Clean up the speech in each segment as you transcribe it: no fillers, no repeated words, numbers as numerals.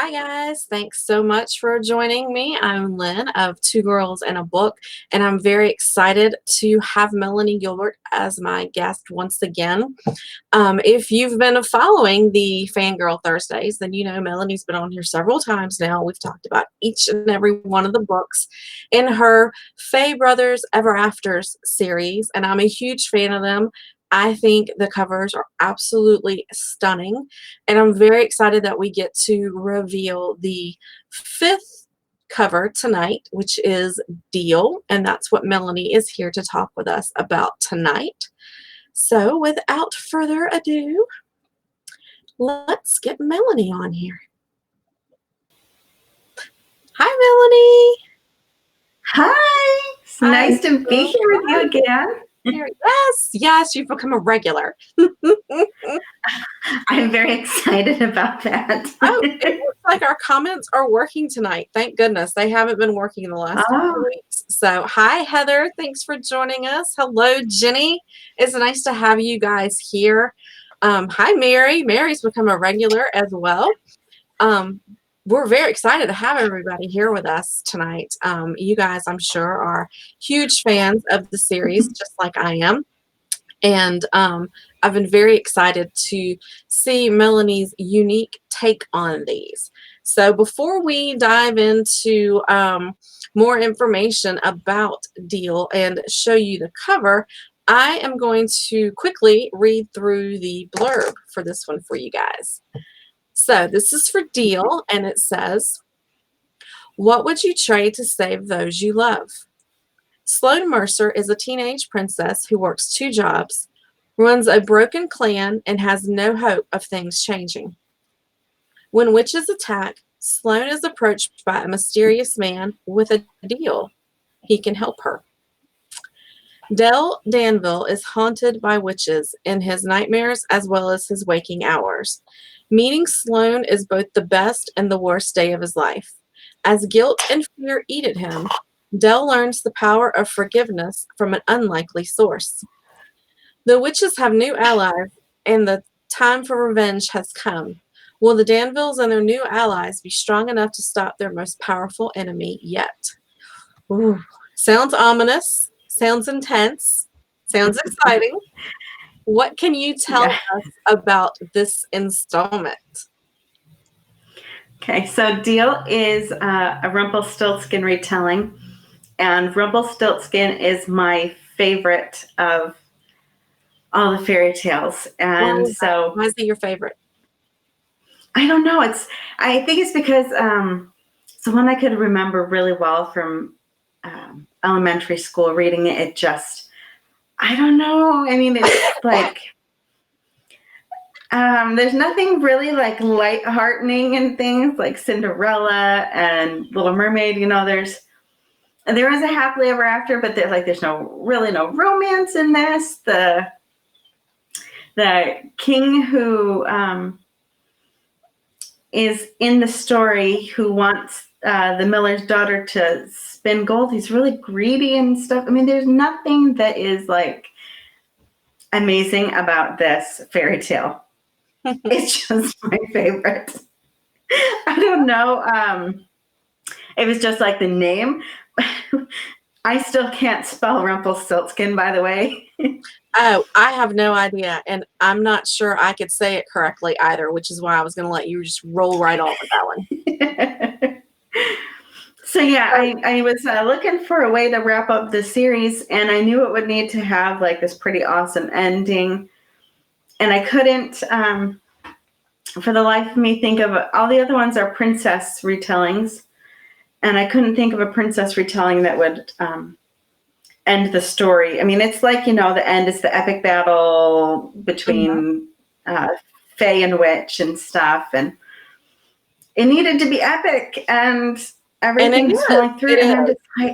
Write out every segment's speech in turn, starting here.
Hi, guys. Thanks so much for joining me. I'm Lynn of Two Girls and a Book, and I'm very excited to have Melanie Gilbert as my guest once again. If you've been following the Fangirl Thursdays, then you know Melanie's been on here several times now. We've talked about each and every one of the books in her Faye Brothers Ever Afters series, and I'm a huge fan of them. I think the covers are absolutely stunning, and I'm very excited that we get to reveal the fifth cover tonight, which is Deal, and that's what Melanie is here to talk with us about tonight. So without further ado, let's get Melanie on here. Hi, Melanie. Hi. It's nice to be here with you again. Yes, you've become a regular. I'm very excited about that. It looks like our comments are working tonight. Thank goodness. They haven't been working in the last few weeks. So, hi, Heather. Thanks for joining us. Hello, Jenny. It's nice to have you guys here. Hi, Mary. Mary's become a regular as well. We're very excited to have everybody here with us tonight. You guys, I'm sure, are huge fans of the series, just like I am. And I've been very excited to see Melanie's unique take on these. So before we dive into more information about Deal and show you the cover, I am going to quickly read through the blurb for this one for you guys. So this is for Deal, and it says, "What would you trade to save those you love? Sloane Mercer is a teenage princess who works two jobs, runs a broken clan, and has no hope of things changing. When witches attack, Sloane is approached by a mysterious man with a deal. He can help her. Dell Danville is haunted by witches in his nightmares as well as his waking hours. Meeting Sloane is both the best and the worst day of his life. As guilt and fear eat at him, Dell learns the power of forgiveness from an unlikely source. The witches have new allies, and the time for revenge has come. Will the Danvilles and their new allies be strong enough to stop their most powerful enemy yet?" Ooh, sounds ominous, sounds intense, sounds exciting. What can you tell us about this installment? Okay, so Deal is a Rumpelstiltskin retelling, and Rumpelstiltskin is my favorite of all the fairy tales. And so, why is it your favorite? I don't know. I think it's because it's the one I could remember really well from elementary school. Reading it, it just, I don't know. I mean, it's like. There's nothing really like light-heartening and things like Cinderella and Little Mermaid. You know, there is a happily ever after, but there's no romance in this. The king who is in the story who wants the miller's daughter to spin gold, he's really greedy and stuff. I mean, there's nothing that is like amazing about this fairy tale. It's just my favorite. I don't know. It was just like the name. I still can't spell Rumpelstiltskin, by the way. Oh, I have no idea, and I'm not sure I could say it correctly either, which is why I was going to let you just roll right off with that one. So yeah, I was looking for a way to wrap up the series, and I knew it would need to have like this pretty awesome ending, and I couldn't, for the life of me, think of all the other ones are princess retellings, and I couldn't think of a princess retelling that would end the story. I mean, it's like, you know, the end is the epic battle between Fae and witch and stuff, and it needed to be epic, and everything is going through, and I'm just like,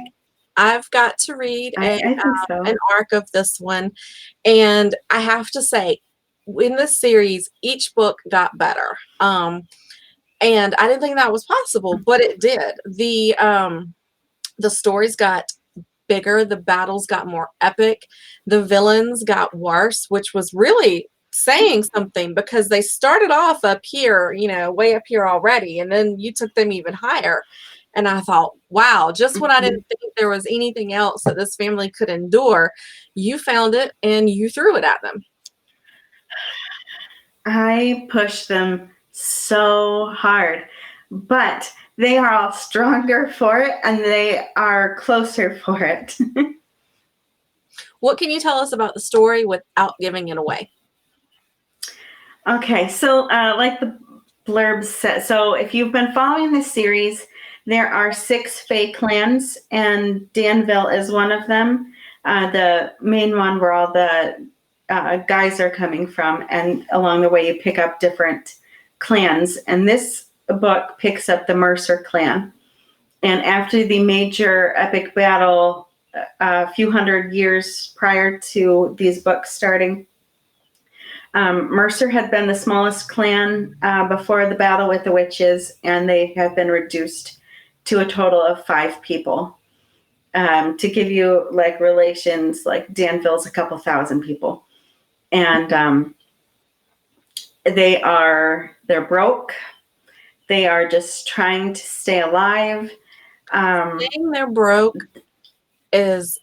I've got to read an arc of this one, and I have to say, in this series, each book got better. And I didn't think that was possible, but it did. The stories got bigger, the battles got more epic, the villains got worse, which was really saying something, because they started off up here, way up here already, and then you took them even higher. And I thought, wow, just when I Mhm. didn't think there was anything else that this family could endure, you found it and you threw it at them. I push them so hard, but they are all stronger for it and they are closer for it. What can you tell us about the story without giving it away? Okay, so like the blurb said, so if you've been following this series, there are 6 Fae clans, and Danville is one of them. The main one where all the guys are coming from, and along the way you pick up different clans. And this book picks up the Mercer clan. And after the major epic battle, a few hundred years prior to these books starting, Mercer had been the smallest clan before the battle with the witches, and they have been reduced to a total of 5 people. To give you like relations, like Danville's a couple thousand people. And they're broke. They are just trying to stay alive. Saying they're broke is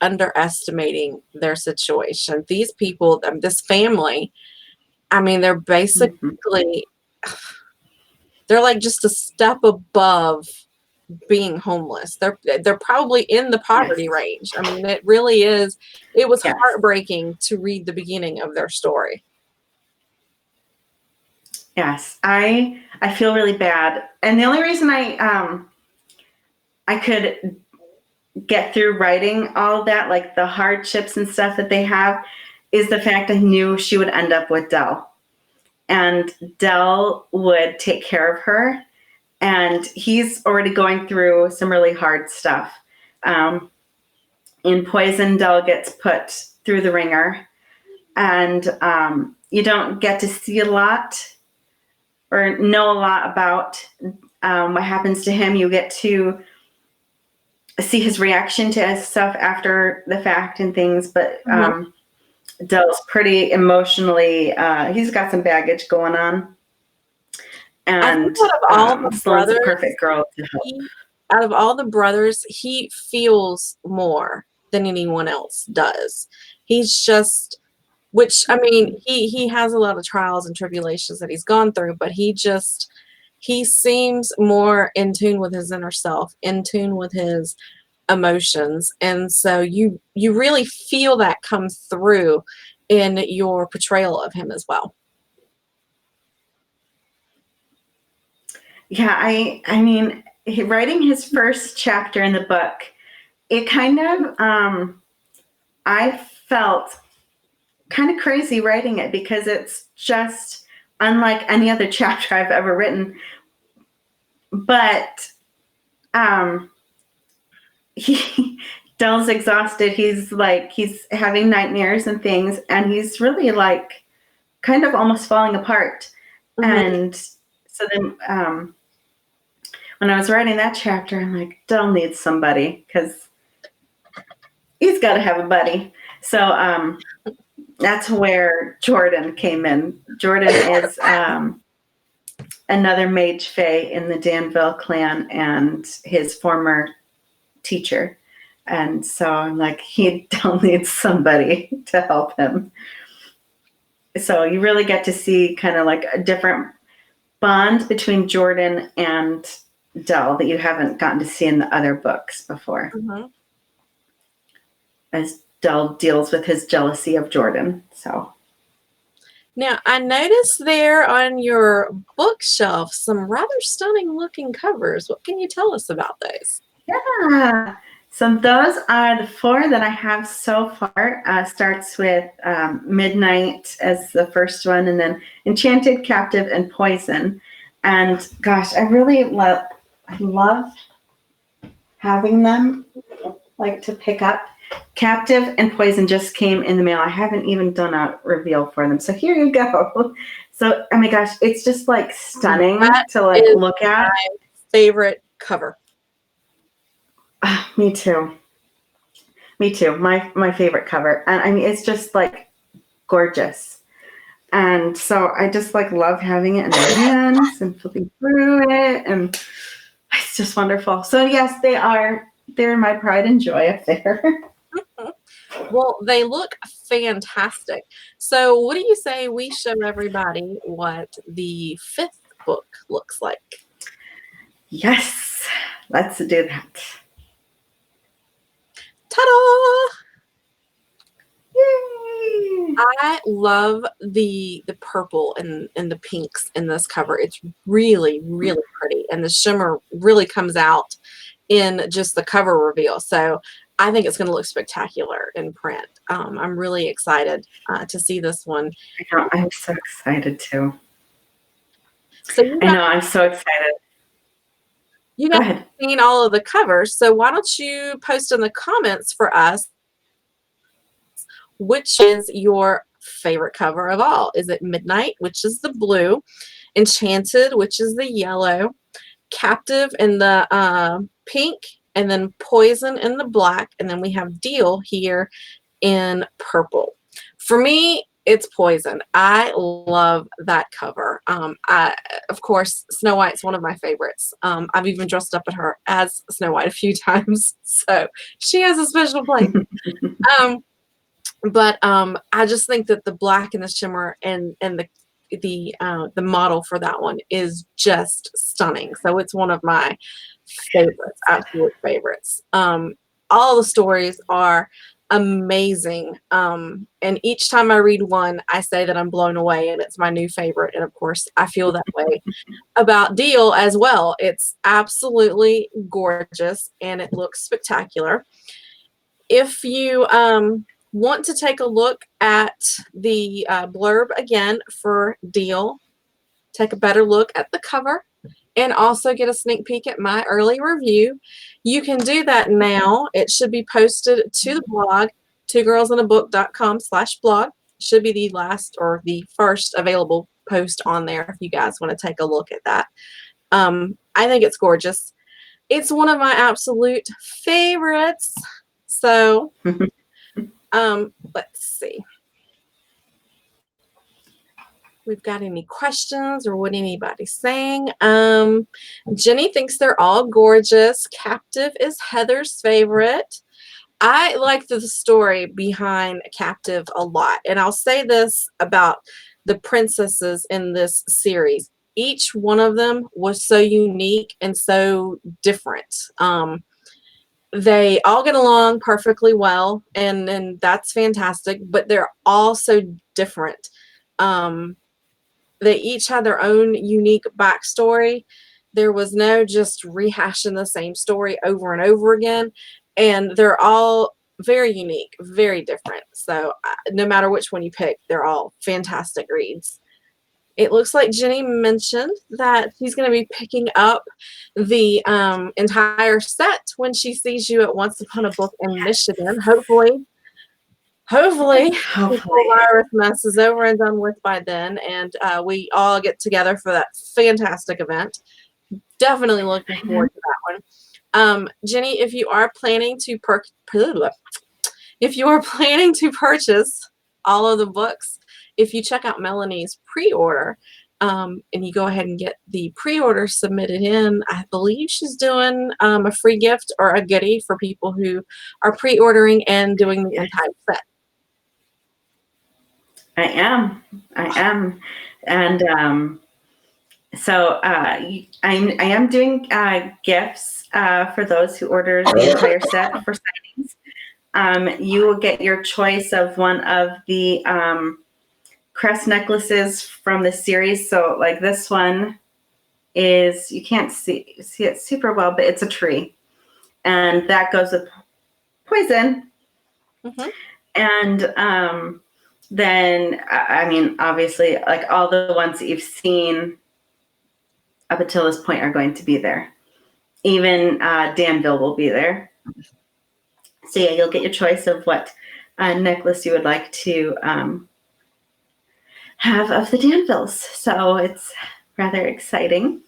underestimating their situation. These people, this family, I mean, they're basically, they're like just a step above being homeless. They're probably in the poverty Yes. range. I mean, it really is. It was Yes. heartbreaking to read the beginning of their story. Yes, I feel really bad, and the only reason I could get through writing all of that, like the hardships and stuff that they have, is the fact I knew she would end up with Dell, and Dell would take care of her, and he's already going through some really hard stuff. In Poison, Dell gets put through the ringer, and you don't get to see a lot or know a lot about what happens to him. You get to see his reaction to stuff after the fact and things, but Dell's pretty emotionally, he's got some baggage going on. And Sloane's a perfect girl to help. Out of all the brothers, he feels more than anyone else does. He's just, which, I mean, he has a lot of trials and tribulations that he's gone through, but he seems more in tune with his inner self, in tune with his emotions. And so you really feel that come through in your portrayal of him as well. Yeah, I mean, writing his first chapter in the book, it kind of, I felt kind of crazy writing it because it's just unlike any other chapter I've ever written. But Dell's exhausted. He's having nightmares and things, and he's really like kind of almost falling apart. And so then when I was writing that chapter, I'm like, Dell needs somebody because he's got to have a buddy. So that's where Jordan came in. Jordan is another mage fae in the Danville clan and his former teacher. And so I'm like, he Dell needs somebody to help him. So you really get to see kind of like a different bond between Jordan and Dell that you haven't gotten to see in the other books before. As Dell deals with his jealousy of Jordan. So now I noticed there on your bookshelf some rather stunning looking covers. What can you tell us about those? Yeah. So those are the 4 that I have so far. Starts with Midnight as the first one, and then Enchanted, Captive, and Poison. And gosh, I really love having them like to pick up. Captive and Poison just came in the mail. I haven't even done a reveal for them. So here you go. So, oh my gosh, it's just like stunning to like look at. My favorite cover. Me too. My favorite cover. And I mean, it's just like gorgeous. And so I just like love having it in my hands and flipping through it, and it's just wonderful. So yes, they're my pride and joy up there. Well, they look fantastic. So what do you say we show everybody what the 5th book looks like? Yes, let's do that. Ta-da! Yay! I love the purple and the pinks in this cover. It's really, really pretty, and the shimmer really comes out in just the cover reveal. So I think it's going to look spectacular in print. I'm really excited to see this one. I know, I'm so excited too. So you I guys, know, I'm so excited. you Go guys ahead. have seen all of the covers. So why don't you post in the comments for us which is your favorite cover of all? Is it Midnight, which is the blue, Enchanted, which is the yellow, Captive in the pink, and then Poison in the black, and then we have Deal here in purple. For me, it's Poison. I love that cover. Of course, Snow White's one of my favorites. I've even dressed up at her as Snow White a few times, so she has a special place. But I just think that the black and the shimmer and the model for that one is just stunning. So it's one of my favorites, absolute favorites. All the stories are amazing. And each time I read one, I say that I'm blown away and it's my new favorite. And of course, I feel that way about Deal as well. It's absolutely gorgeous and it looks spectacular. If you want to take a look at the blurb again for Deal, take a better look at the cover, and also get a sneak peek at my early review, you can do that now. It should be posted to the blog, twogirlsinabook.com/blog. Should be the last or the first available post on there if you guys want to take a look at that. I think it's gorgeous. It's one of my absolute favorites. So let's see. We've got any questions or what anybody's saying. Jenny thinks they're all gorgeous. Captive is Heather's favorite. I like the story behind Captive a lot. And I'll say this about the princesses in this series. Each one of them was so unique and so different. They all get along perfectly well, and that's fantastic, but they're all so different. They each had their own unique backstory. There was no just rehashing the same story over and over again, and they're all very unique, very different. So no matter which one you pick, they're all fantastic reads. It looks like Jenny mentioned that she's going to be picking up the entire set when she sees you at Once Upon a Book in Michigan. Hopefully the whole virus mess is over and done with by then, and we all get together for that fantastic event. Definitely looking forward to that one. Jenny, if you are planning to purchase all of the books, if you check out Melanie's pre-order, and you go ahead and get the pre-order submitted in, I believe she's doing a free gift or a goodie for people who are pre-ordering and doing the entire set. I am. And so I am doing gifts for those who order the entire set for signings. You will get your choice of one of the crest necklaces from the series. So like this one is, you can't see it super well, but it's a tree. And that goes with Poison. Mm-hmm. And then, I mean, obviously, like all the ones that you've seen up until this point are going to be there. Even Danville will be there. So yeah, you'll get your choice of what necklace you would like to have of the Danvilles. So it's rather exciting.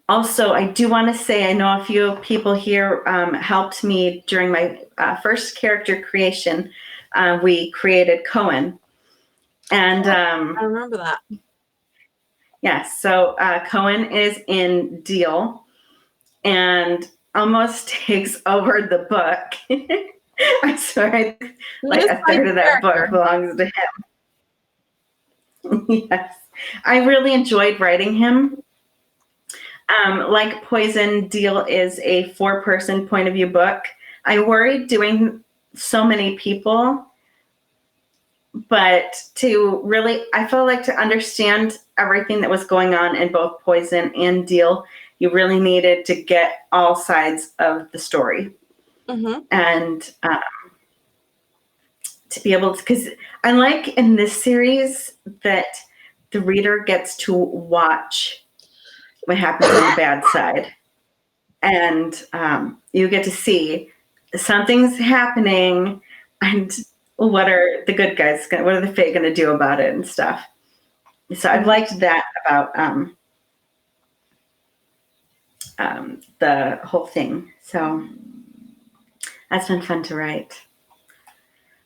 Also, I do want to say, I know a few people here helped me during my first character creation. We created Cohen. And I remember that. yes, so Cohen is in Deal and almost takes over the book. I swear, He like is a my third of that book character. belongs to him. Yes, I really enjoyed writing him. Like Poison, Deal is a 4-person point of view book. I worried doing so many people, but to really, I felt like to understand everything that was going on in both Poison and Deal, you really needed to get all sides of the story. Mm-hmm. And to be able to, because I like in this series that the reader gets to watch what happens on the bad side. And you get to see something's happening and what are the good guys, what are the Fae going to do about it and stuff. So I've liked that about the whole thing. So that's been fun to write.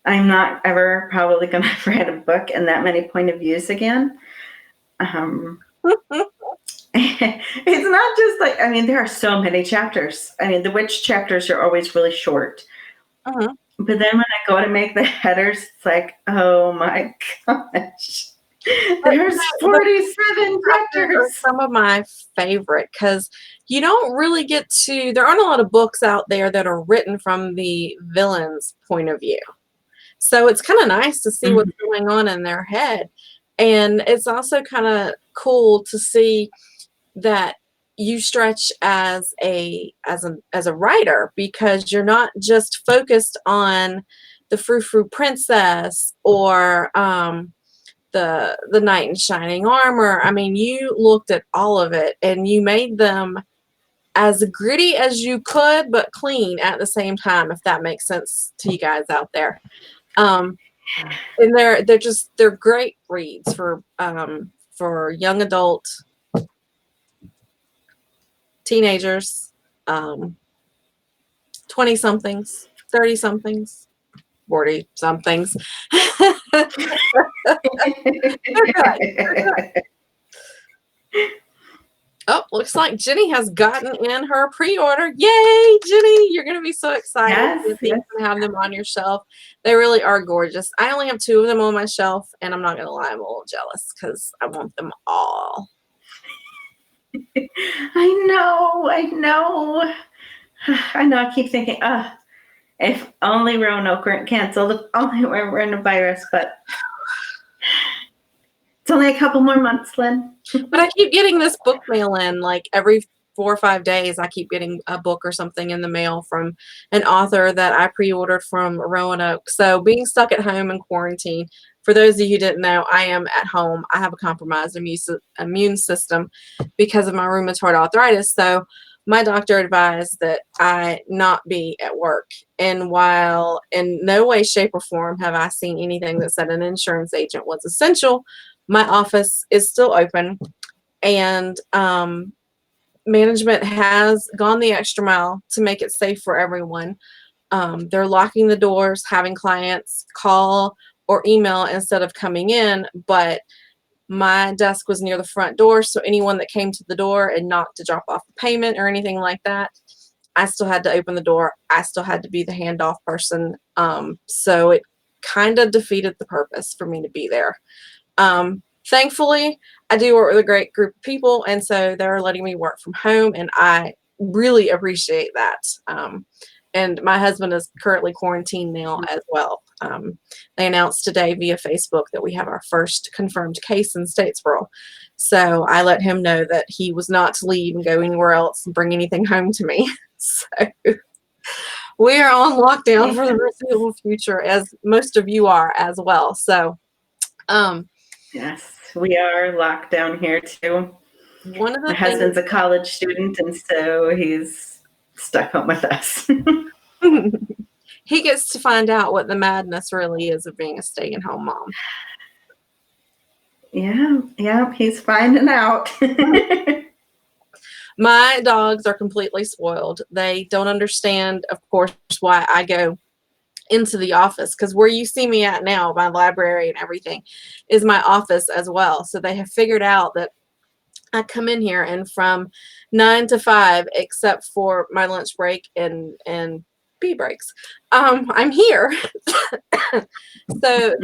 I'm not ever probably going to write a book in that many point of views again. It's not just like, I mean, there are so many chapters. I mean, the witch chapters are always really short. Uh-huh. But then when I go to make the headers, it's like, oh my gosh. There's 47 Chapters are chapters. some of my favorite because you don't really get to, there aren't a lot of books out there that are written from the villain's point of view. So it's kind of nice to see what's going on in their head. And it's also kind of cool to see that you stretch as a writer because you're not just focused on the frou frou princess or the knight in shining armor. I mean, you looked at all of it and you made them as gritty as you could, but clean at the same time, if that makes sense to you guys out there. And they're great reads for young adult teenagers, 20 somethings, 30 somethings, 40 somethings. Oh, looks like Jenny has gotten in her pre-order. Yay, Jenny! You're going to be so excited Yes, to have them on your shelf. They really are gorgeous. I only have 2 of them on my shelf, and I'm not going to lie, I'm a little jealous because I want them all. I know. I keep thinking, if only Roanoke weren't canceled, if only we weren't a virus, but it's only a couple more months, Lynn. But I keep getting this book mail in, like every 4 or 5 days, I keep getting a book or something in the mail from an author that I pre-ordered from Roanoke. So being stuck at home in quarantine, for those of you who didn't know, I am at home. I have a compromised immune system because of my rheumatoid arthritis. So my doctor advised that I not be at work. And while in no way, shape, or form have I seen anything that said an insurance agent was essential, my office is still open, and management has gone the extra mile to make it safe for everyone. They're locking the doors, having clients call or email instead of coming in, but my desk was near the front door, so anyone that came to the door and knocked to drop off a payment or anything like that, I still had to open the door. I still had to be the handoff person. So it kind of defeated the purpose for me to be there. Thankfully, I do work with a great group of people, and so they're letting me work from home, and I really appreciate that. And my husband is currently quarantined now as well. They announced today via Facebook that we have our first confirmed case in Statesboro. So I let him know that he was not to leave and go anywhere else and bring anything home to me. So we are on lockdown for the foreseeable future, as most of you are as well. So yes, we are locked down here too. One of the My husband's a college student, and so he's stuck home with us. He gets to find out what the madness really is of being a stay-at-home mom. Yeah, he's finding out. My dogs are completely spoiled. They don't understand, of course, why I go into the office, because where you see me at now, my library and everything, is my office as well. So they have figured out that I come in here, and from 9 to 5, except for my lunch break and pee breaks, I'm here. So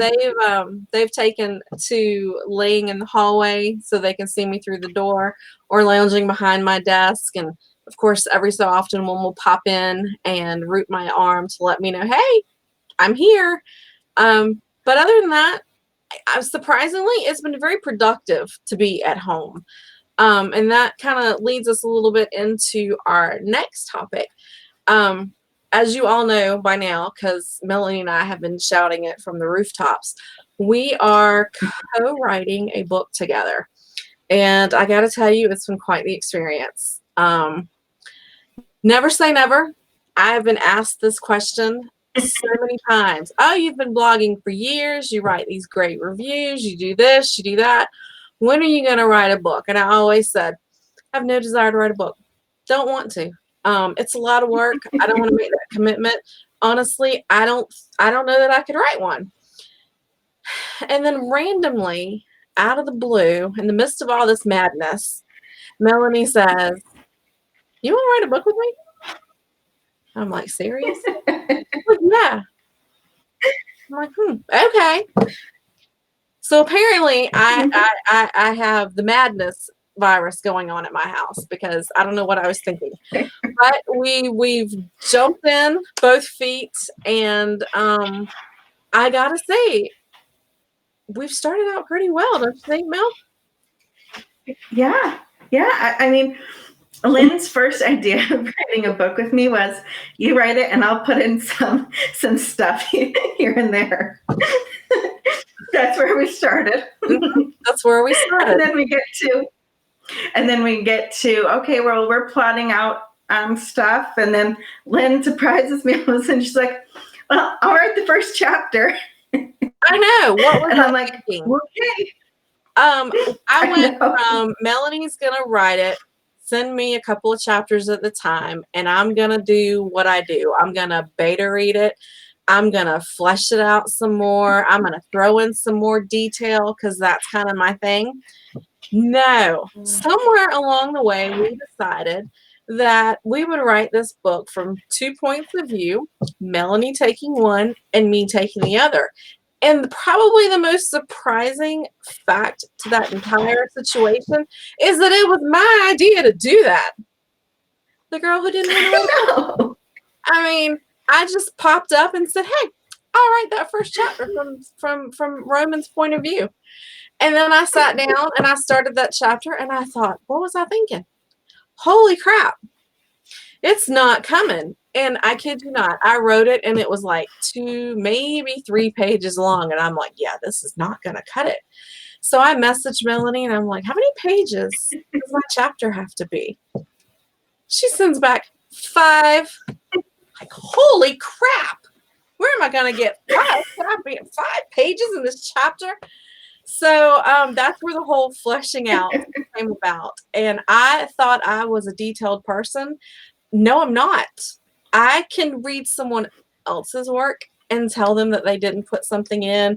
they've taken to laying in the hallway so they can see me through the door, or lounging behind my desk. And of course, every so often one will pop in and root my arm to let me know, hey, I'm here. But other than that, surprisingly, it's been very productive to be at home. And that kind of leads us a little bit into our next topic. As you all know by now, because Melanie and I have been shouting it from the rooftops, we are co-writing a book together. And I got to tell you, it's been quite the experience. Never say never. I have been asked this question so many times. Oh, you've been blogging for years. You write these great reviews. You do this, you do that. When are you going to write a book? And I always said, I have no desire to write a book. Don't want to. It's a lot of work. I don't want to make that commitment. Honestly, I don't know that I could write one. And then randomly, out of the blue, in the midst of all this madness, Melanie says, you want to write a book with me? I'm like, serious? Like, yeah. I'm like, okay. So apparently I have the madness virus going on at my house, because I don't know what I was thinking. But we've jumped in both feet, and I gotta say, we've started out pretty well, don't you think, Mel? Yeah. I mean, Lynn's first idea of writing a book with me was, you write it and I'll put in some stuff here and there. That's where we started. That's where we started. And then we get to okay, well, we're plotting out stuff, and then Lynn surprises me all of a sudden. She's like, well, I'll write the first chapter. I know. What was and I I'm like, thinking? Okay. I went from Melanie's gonna write it, send me a couple of chapters at the time, and I'm gonna do what I do. I'm gonna beta read it. I'm gonna flesh it out some more. I'm gonna throw in some more detail, because that's kind of my thing. No, somewhere along the way, we decided that we would write this book from 2 points of view, Melanie taking one and me taking the other. And probably the most surprising fact to that entire situation is that it was my idea to do that. The girl who didn't want to write. I mean, I just popped up and said, hey, I'll write that first chapter from Roman's point of view. And then I sat down and I started that chapter, and I thought, what was I thinking? Holy crap. It's not coming. And I kid you not, I wrote it and it was like 2, maybe 3 pages long. And I'm like, yeah, this is not going to cut it. So I messaged Melanie and I'm like, how many pages does my chapter have to be? She sends back 5. Like, holy crap. Where am I going to get 5? Can I be 5 pages in this chapter? So that's where the whole fleshing out came about. And I thought I was a detailed person. No, I'm not. I can read someone else's work and tell them that they didn't put something in,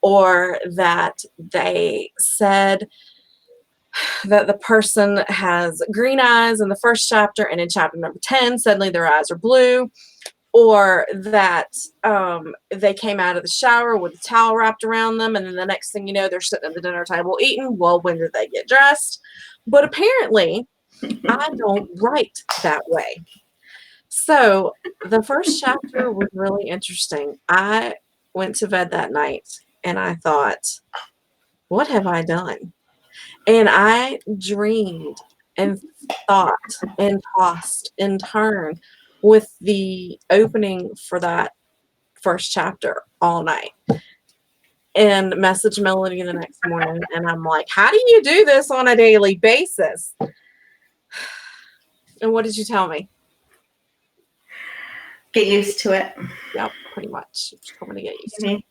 or that they said that the person has green eyes in the first chapter, and in chapter number 10, suddenly their eyes are blue. Or that they came out of the shower with a towel wrapped around them, and then the next thing you know, they're sitting at the dinner table eating. Well, when did they get dressed? But apparently, I don't write that way. So the first chapter was really interesting. I went to bed that night, and I thought, what have I done? And I dreamed and thought and tossed and turned with the opening for that first chapter all night, and messaged Melanie the next morning, and I'm like, how do you do this on a daily basis? And what did you tell me? Get used to it. Yep, pretty much. Just told me to get used to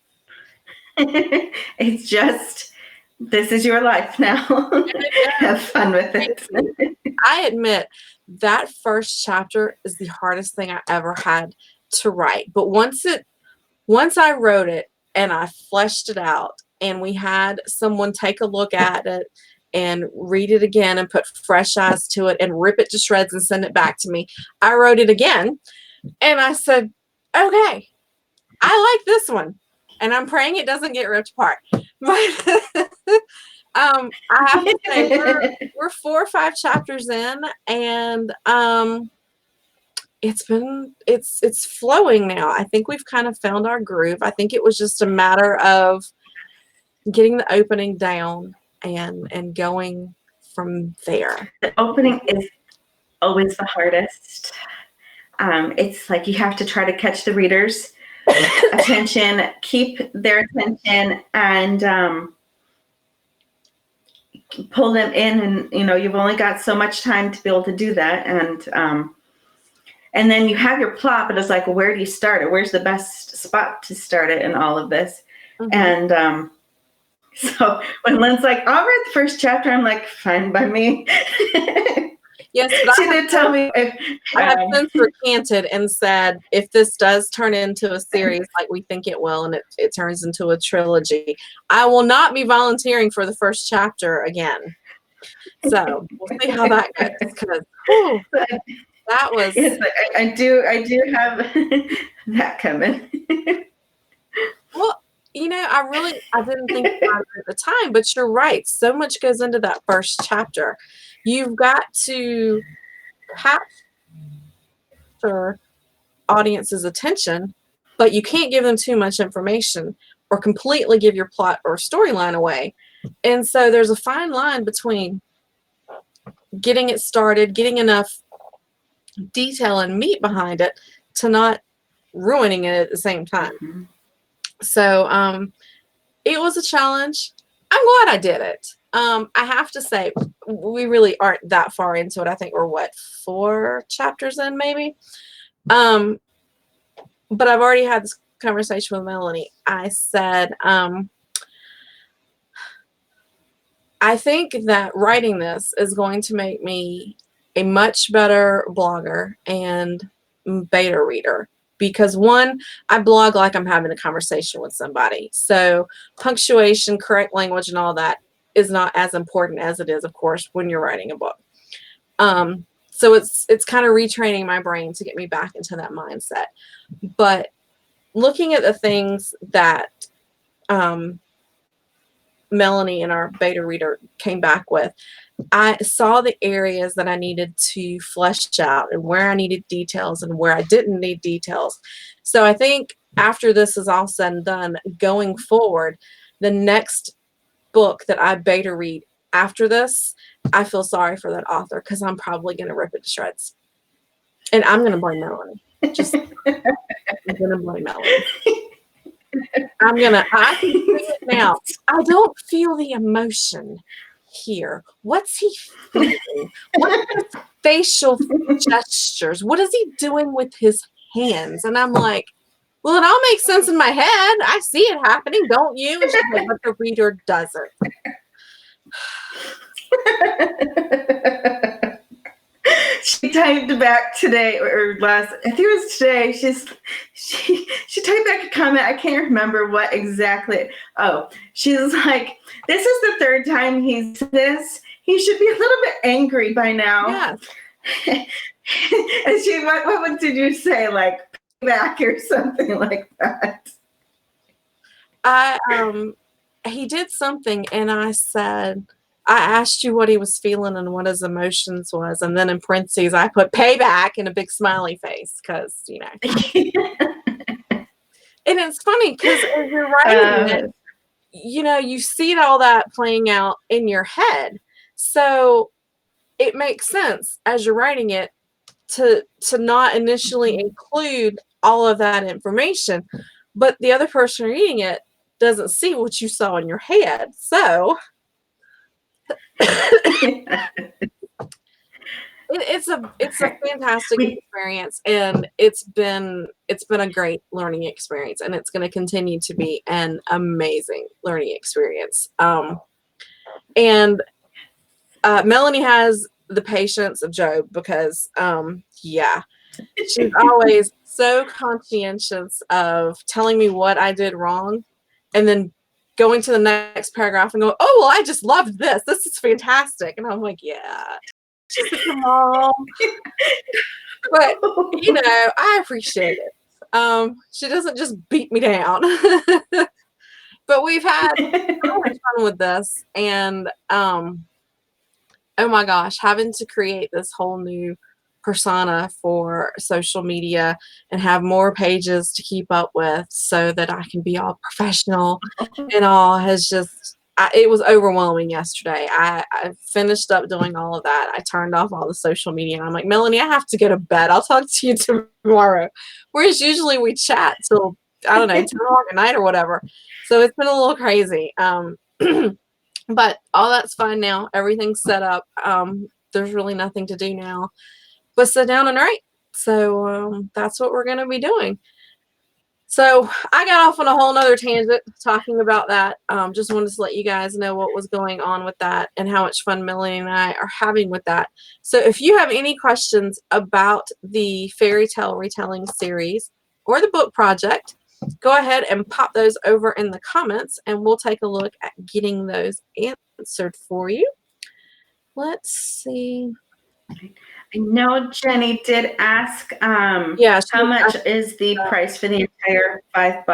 it. It's just This is your life now. Have fun with it. I admit that first chapter is the hardest thing I ever had to write. But once I wrote it and I fleshed it out and we had someone take a look at it and read it again and put fresh eyes to it and rip it to shreds and send it back to me, I wrote it again and I said, okay, I like this one. And I'm praying it doesn't get ripped apart. But I have to say we're 4 or 5 chapters in, and it's flowing now. I think we've kind of found our groove. I think it was just a matter of getting the opening down and going from there. The opening is always the hardest. It's like you have to try to catch the reader's attention, keep their attention, and pull them in. And you've only got so much time to be able to do that. And then you have your plot, but it's like, well, where do you start it? Where's the best spot to start it in all of this? Mm-hmm. And so when Lynn's like, I'll read the first chapter, I'm like, fine by me. Yes, but she did tell me. I have since recanted and said, if this does turn into a series like we think it will, and it turns into a trilogy, I will not be volunteering for the first chapter again. So we'll see how that goes. Because that was. Yes, I do have that coming. Well, I didn't think about it at the time, but you're right. So much goes into that first chapter. You've got to capture audience's attention, but you can't give them too much information or completely give your plot or storyline away. And so there's a fine line between getting it started, getting enough detail and meat behind it to not ruining it at the same time. Mm-hmm. So it was a challenge. I'm glad I did it. I have to say, we really aren't that far into it. I think we're 4 chapters in, maybe. But I've already had this conversation with Melanie. I said, I think that writing this is going to make me a much better blogger and beta reader. Because 1, I blog like I'm having a conversation with somebody. So punctuation, correct language, and all that is not as important as it is, of course, when you're writing a book. So it's kind of retraining my brain to get me back into that mindset. But looking at the things that Melanie and our beta reader came back with, I saw the areas that I needed to flesh out and where I needed details and where I didn't need details. So I think after this is all said and done, going forward, the next book that I beta read after this, I feel sorry for that author because I'm probably going to rip it to shreds. And I'm going to blame Melanie. I'm going to blame Melanie. I can see it now. I don't feel the emotion here. What's he feeling? What are his facial gestures? What is he doing with his hands? And I'm like, well, it all makes sense in my head. I see it happening, don't you? And she's like, but the reader doesn't. She typed back today or last, I think it was today. She typed back a comment. I can't remember what exactly. Oh, she's like, this is the 3rd time he's this. He should be a little bit angry by now. Yeah. And she, what did you say? Like back or something like that. He did something, and I said, I asked you what he was feeling and what his emotions was, and then in parentheses I put payback and a big smiley face because And it's funny because as you're writing it, you see all that playing out in your head, so it makes sense as you're writing it to not initially include all of that information, but the other person reading it doesn't see what you saw in your head, so. It's a fantastic experience, and it's been a great learning experience, and it's going to continue to be an amazing learning experience. And Melanie has the patience of Job because, she's always so conscientious of telling me what I did wrong and then going to the next paragraph and go, oh, well, I just loved this. This is fantastic. And I'm like, yeah, she's such a mom. But, I appreciate it. She doesn't just beat me down. But we've had so much fun with this. And, oh my gosh, having to create this whole new persona for social media and have more pages to keep up with so that I can be all professional and all has just, it was overwhelming yesterday. I finished up doing all of that. I turned off all the social media and I'm like, Melanie, I have to go to bed. I'll talk to you tomorrow. Whereas usually we chat till, I don't know, 10 o'clock at night or whatever. So it's been a little crazy. But all that's fine now. Everything's set up. There's really nothing to do now but sit down and write. So that's what we're going to be doing. So I got off on a whole nother tangent talking about that. Just wanted to let you guys know what was going on with that and how much fun Melanie and I are having with that. So if you have any questions about the fairy tale retelling series or the book project, go ahead and pop those over in the comments and we'll take a look at getting those answered for you. Let's see. I know Jenny did ask how much is the price for the entire $5.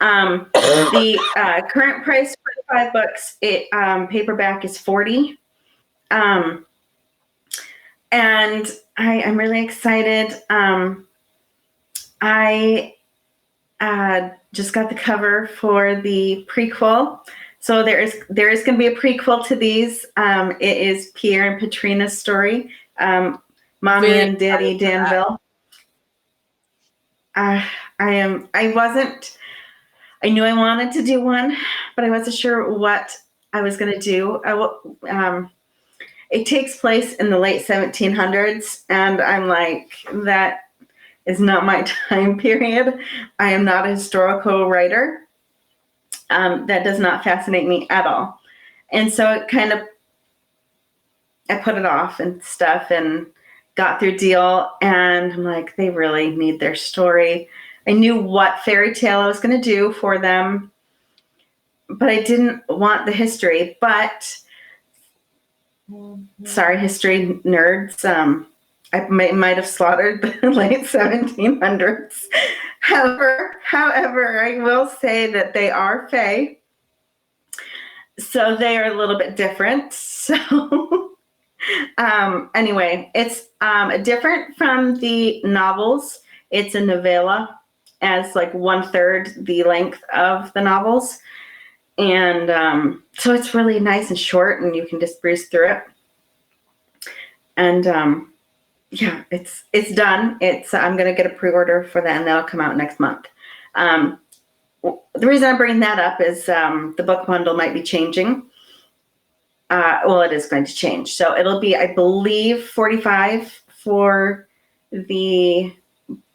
The current price for the $5, paperback is $40. And I'm really excited. I just got the cover for the prequel. So there is going to be a prequel to these. It is Pierre and Patrina's story. Mommy and Daddy Danville. I knew I wanted to do one, but I wasn't sure what I was going to do. It takes place in the late 1700s, and I'm like, that is not my time period. I am not a historical writer. That does not fascinate me at all. And so it kind of, I put it off and stuff and got through deal. And I'm like, they really need their story. I knew what fairy tale I was going to do for them, but I didn't want the history. But sorry, history nerds. I might have slaughtered the late 1700s. However, I will say that they are fae. So they are a little bit different. So anyway, it's different from the novels. It's a novella, as like 1/3 the length of the novels. And so it's really nice and short and you can just breeze through it. And yeah, it's done. I'm going to get a pre-order for that and that'll come out next month. The reason I'm bringing that up is the book bundle might be changing. Well, it is going to change. So it'll be, I believe, $45 for the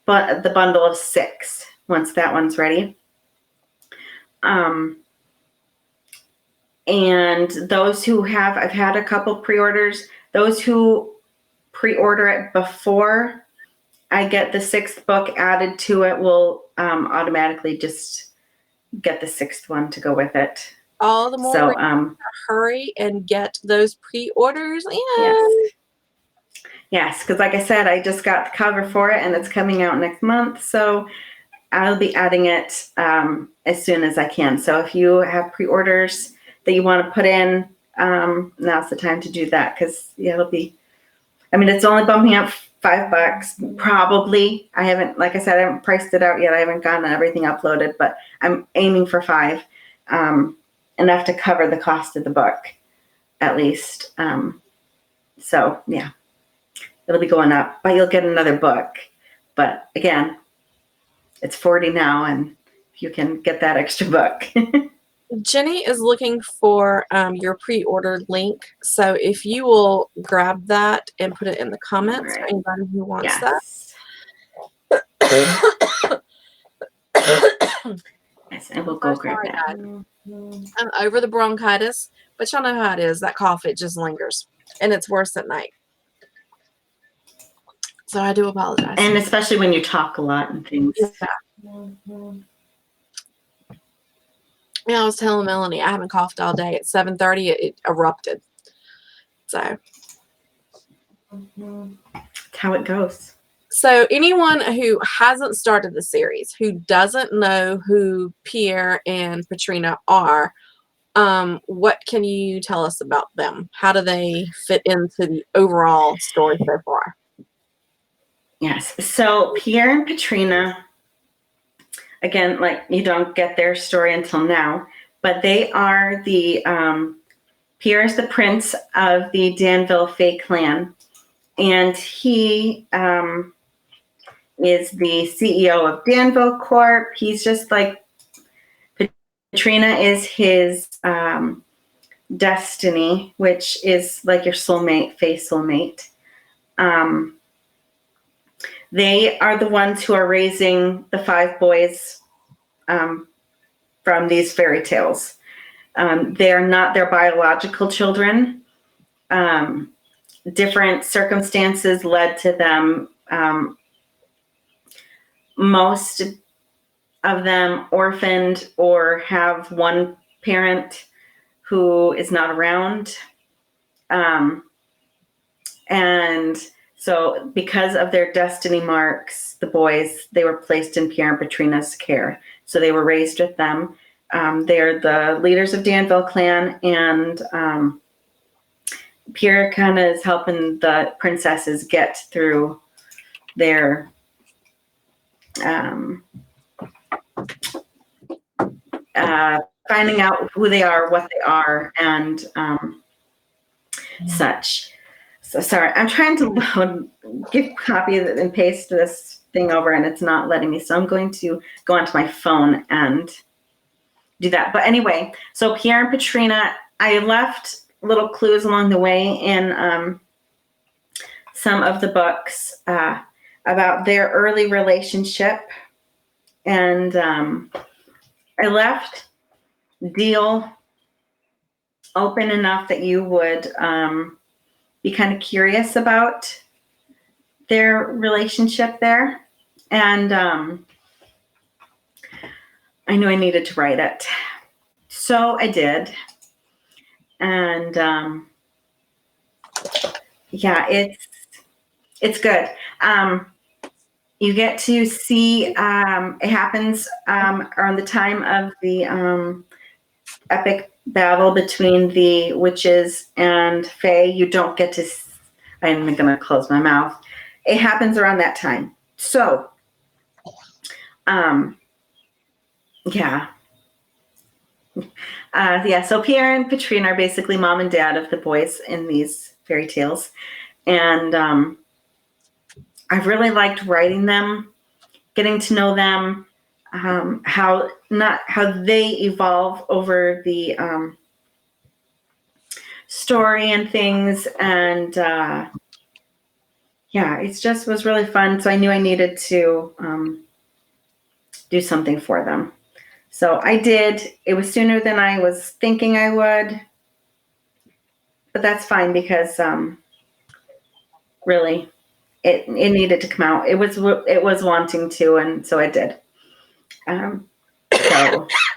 bundle of 6 once that one's ready. And those who have, I've had a couple pre-orders. Those who pre-order it before I get the 6th book added to it will automatically just get the 6th one to go with it. All the more to hurry and get those pre-orders in. Yes, because like I said, I just got the cover for it and it's coming out next month. So I'll be adding it as soon as I can. So if you have pre-orders that you want to put in, now's the time to do that because it'll be, it's only bumping up $5 probably. I haven't, like I said, I haven't priced it out yet. I haven't gotten everything uploaded, but I'm aiming for $5. Enough to cover the cost of the book, at least. So yeah, it'll be going up, but you'll get another book. But again, it's $40 now, and you can get that extra book. Jenny is looking for your pre-ordered link. So if you will grab that and put it in the comments for anybody who wants that. Yes, I will go grab that. I'm over the bronchitis, but y'all know how it is. That cough, it just lingers, and it's worse at night. So I do apologize. And especially when you talk a lot and things. Yeah, I was telling Melanie I haven't coughed all day. At 7:30, it erupted. So That's how it goes. So anyone who hasn't started the series, who doesn't know who Pierre and Petrina are, what can you tell us about them? How do they fit into the overall story so far? Yes. So Pierre and Petrina, again, like you don't get their story until now, but they are the Pierre is the prince of the Danville Fae clan, and he is the CEO of Danville Corp. He's just like Petrina is his destiny, which is like your soulmate, Fae soulmate. They are the ones who are raising the 5 boys from these fairy tales. They are not their biological children. Different circumstances led to them, most of them orphaned or have one parent who is not around. And so because of their destiny marks, the boys, they were placed in Pierre and Petrina's care. So they were raised with them. They're the leaders of Danville clan, and Pierre kind of is helping the princesses get through their finding out who they are, what they are, and such. So sorry, I'm trying to copy and paste this thing over, and it's not letting me. So I'm going to go onto my phone and do that. But anyway, so Pierre and Petrina, I left little clues along the way in some of the books about their early relationship, and I left deal open enough that you would be kind of curious about their relationship there. And I knew I needed to write it. So I did. And yeah, it's good. You get to see, it happens around the time of the epic battle between the witches and Fae. You don't get to, I'm going to close my mouth. It happens around that time. So, yeah. So Pierre and Petrina are basically mom and dad of the boys in these fairy tales. And I've really liked writing them, getting to know them, how they evolve over the story and things. And yeah, it just was really fun. So I knew I needed to do something for them. So I did. It was sooner than I was thinking I would, but that's fine because really it needed to come out. It was wanting to, and so I did. So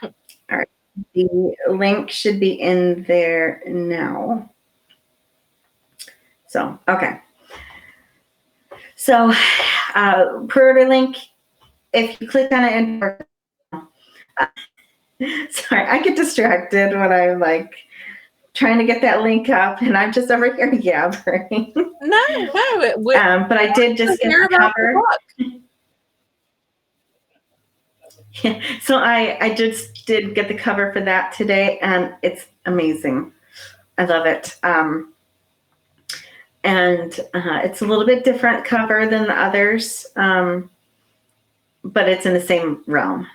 all right, the link should be in there now. So okay. So pre-order link, if you click on it in sorry, I get distracted when I'm like trying to get that link up, and I'm just over here yabbering. No, but I did just get the cover. Yeah, so I just did get the cover for that today, and it's amazing. I love it. And it's a little bit different cover than the others, but it's in the same realm.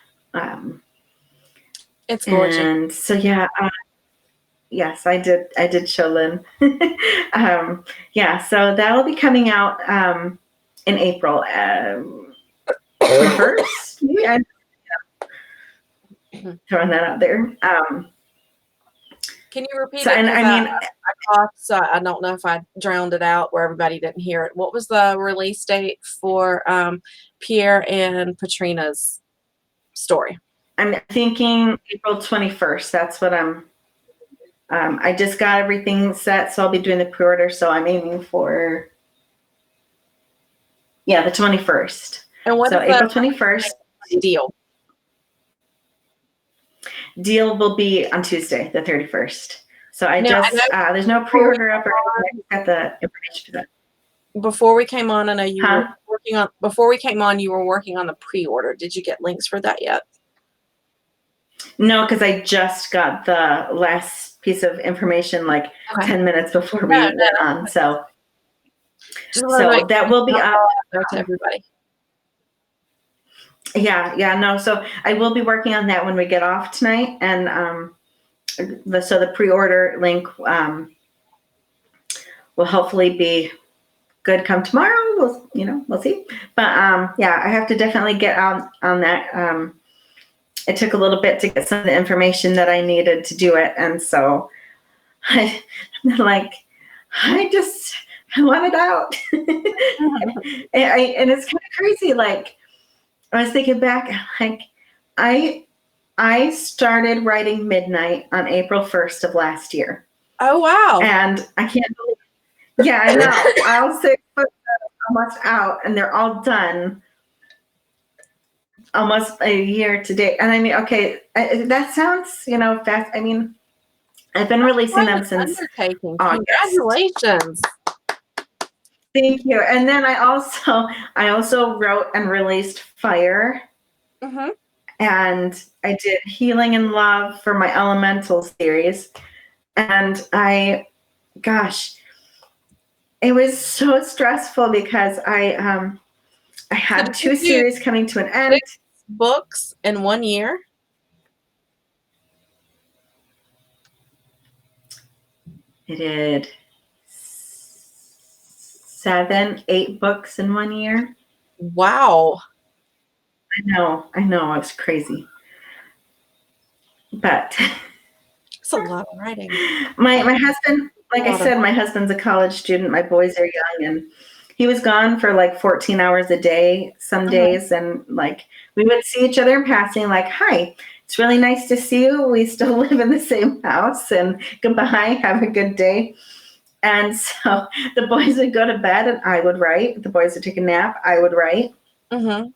It's gorgeous. And so yeah, yes, I did show Lynn. Yeah, so that'll be coming out in April 1st. Yeah. Throwing that out there. Can you repeat So, it? and Because I mean, I coughed, so I don't know if I drowned it out where everybody didn't hear it. What was the release date for Pierre and Patrina's story? I'm thinking April 21st. That's what I just got everything set, so I'll be doing the pre-order. So I'm aiming for, the 21st. And what So is April the 21st. deal? Deal will be on Tuesday, the 31st. So I Now, just, there's no pre-order up or anything. I got the information for that. Before we came on, I know you Huh? were working on, before we came on, you were working on the pre-order. Did you get links for that yet? No, because I just got the last piece of information like 10 minutes before we went on. So that will be up to everybody. No. So I will be working on that when we get off tonight, and so the pre-order link will hopefully be good come tomorrow. We'll see. But I have to definitely get out on that. It took a little bit to get some of the information that I needed to do it, and so I'm like, I want it out. And it's kind of crazy. Like, I was thinking back, like, I started writing Midnight on April 1st of last year. Oh, wow. And I can't believe, I know. I'll 6 books almost out, and they're all done almost a year to date. And I mean, okay, that sounds, fast. I mean, I've been releasing them since August. Congratulations. Thank you. And then I also wrote and released Fire. Mm-hmm. And I did Healing and Love for my Elemental series. And it was so stressful because I had 2 series coming to an end. 6 books in 1 year? I did 7, 8 books in 1 year. Wow. I know. It was crazy. But it's a lot of writing. My husband, like I said, my husband's a college student. My boys are young, and he was gone for like 14 hours a day some days. And like, we would see each other in passing, like, hi, it's really nice to see you. We still live in the same house, and goodbye, have a good day. And so the boys would go to bed and I would write. The boys would take a nap, I would write. Mm-hmm.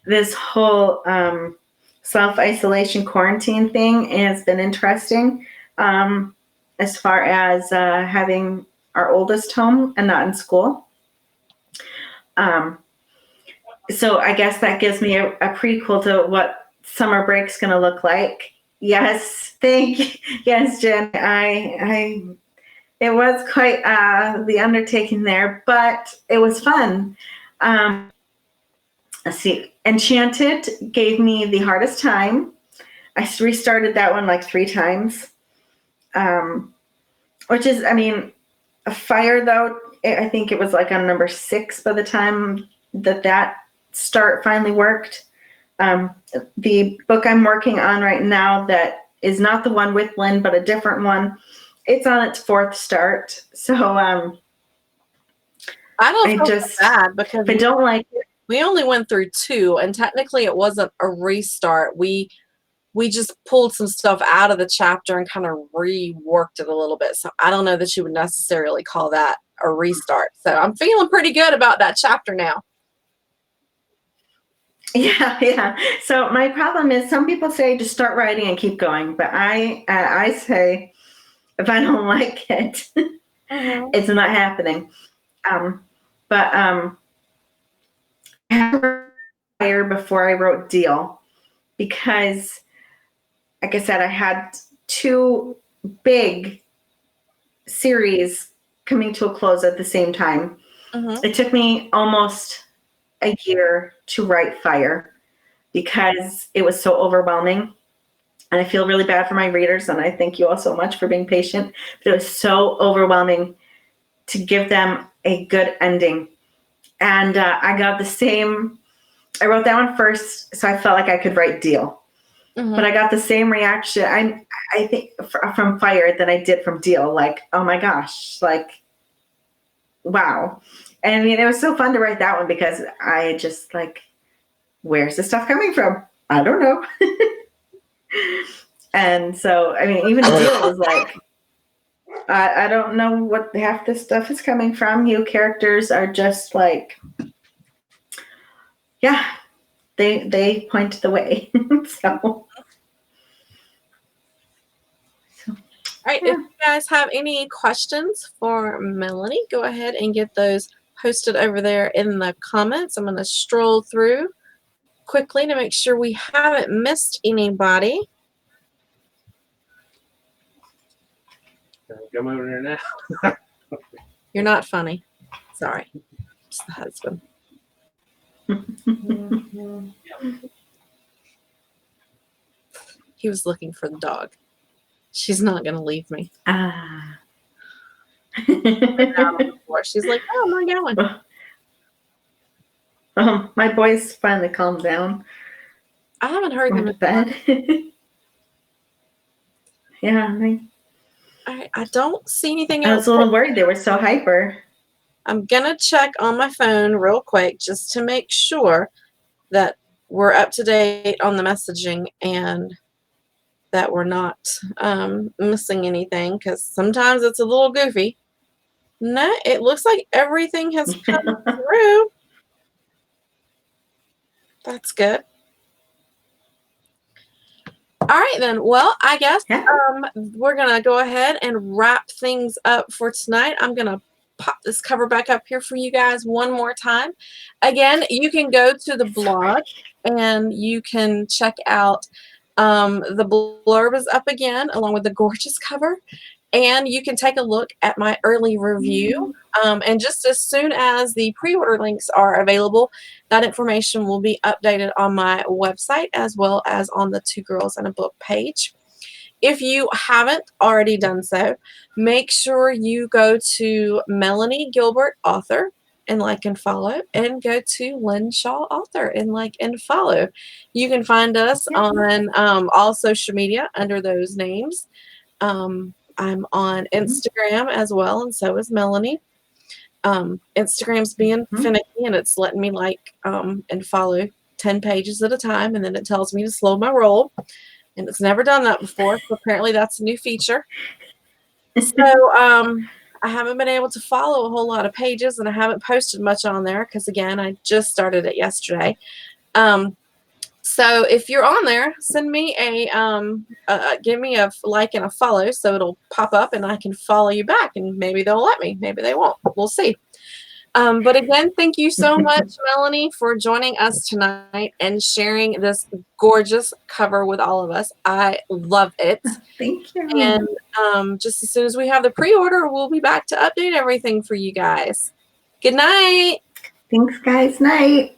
This whole self-isolation quarantine thing has been interesting, as far as having our oldest home and not in school. So I guess that gives me a prequel to what summer break's going to look like. Yes, thank you. Yes, Jen. It was quite the undertaking there, but it was fun. Let's see. Enchanted gave me the hardest time. I restarted that one like 3 times. Which is, I mean, a Fire, though, I think it was like on number 6 by the time that start finally worked. The book I'm working on right now that is not the one with Lynn, but a different one, it's on its 4th start. So I don't feel bad because I don't like it. We only went through 2, and technically it wasn't a restart. We just pulled some stuff out of the chapter and kind of reworked it a little bit. So I don't know that you would necessarily call that a restart. So I'm feeling pretty good about that chapter now. Yeah. So my problem is, some people say just start writing and keep going, but I say if I don't like it, it's not happening. But I had Fire before I wrote Deal, because, like I said, I had 2 big series coming to a close at the same time. It took me almost a year to write Fire because it was so overwhelming. And I feel really bad for my readers, and I thank you all so much for being patient. But it was so overwhelming to give them a good ending. And I got the same. I wrote that one first, so I felt like I could write Deal. but I got the same reaction. I think from Fire that I did from Deal. Like, oh my gosh, like, wow. And I mean, it was so fun to write that one because I just like, where's the stuff coming from? I don't know. And so, I mean, even Deal was like, I don't know what half this stuff is coming from. You characters are just like, yeah, they point the way. So, All right. yeah. If you guys have any questions for Melanie, go ahead and get those posted over there in the comments. I'm going to stroll through quickly to make sure we haven't missed anybody. Come over there now. You're not funny. Sorry. It's the husband. He was looking for the dog. She's not going to leave me. Ah. She's like, oh, I'm not going. My boys finally calmed down. I haven't heard them Went to bed. Yeah, I don't see anything I else. was a little worried. They were so hyper. I'm going to check on my phone real quick just to make sure that we're up to date on the messaging and that we're not missing anything, because sometimes it's a little goofy. No, it looks like everything has come through. That's good. All right, then. Well, I guess we're going to go ahead and wrap things up for tonight. I'm going to pop this cover back up here for you guys one more time. Again, you can go to the blog and you can check out the blurb is up again along with the gorgeous cover. And you can take a look at my early review. And just as soon as the pre-order links are available, that information will be updated on my website as well as on the Two Girls and a Book page. If you haven't already done so, make sure you go to Melanie Gilbert Author and like and follow, and go to Lynn Shaw Author and like and follow. You can find us on all social media under those names. I'm on Instagram as well, and so is Melanie. Instagram's being finicky, and it's letting me like and follow 10 pages at a time, and then it tells me to slow my roll. And it's never done that before, so apparently that's a new feature. So I haven't been able to follow a whole lot of pages, and I haven't posted much on there because, again, I just started it yesterday. So if you're on there, send me give me a like and a follow so it'll pop up and I can follow you back, and maybe they'll let me, maybe they won't. We'll see. But again, thank you so much, Melanie, for joining us tonight and sharing this gorgeous cover with all of us. I love it. Thank you. And just as soon as we have the pre-order, we'll be back to update everything for you guys. Good night. Thanks, guys. Night.